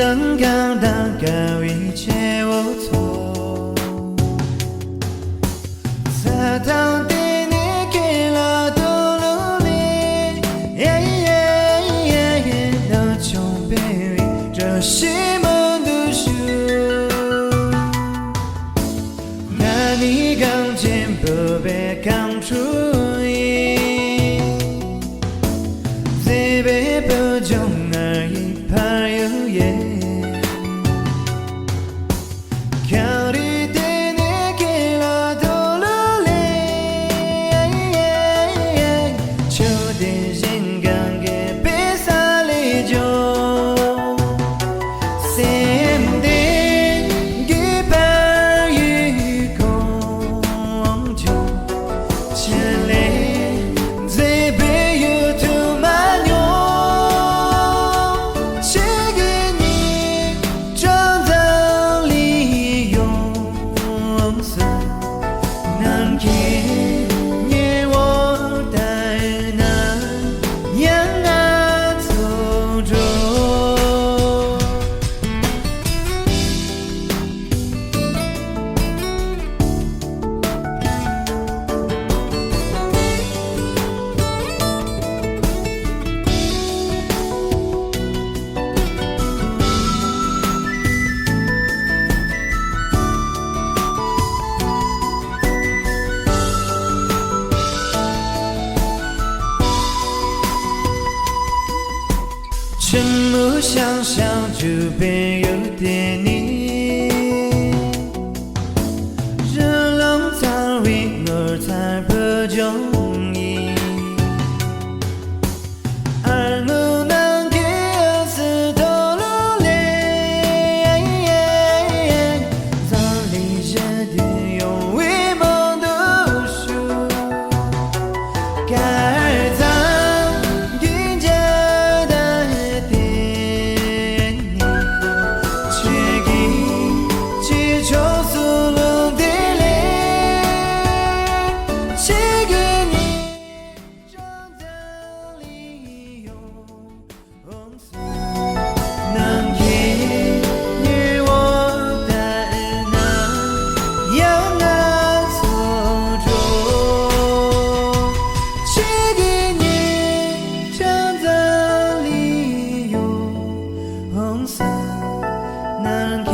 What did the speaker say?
能感到高一切无错，在到底你给了多努力，那就别这西门读书，那你刚见不被刚出意，最被不中而已。有夜，考虑对你给了多努力，秋天先刚给比赛里就，先得给白雨空就，前来最被有土满牛。全部想象就别有点你，热浪才为我才不中意，而我能给儿子多努力，早离这地用为梦读书，该在。能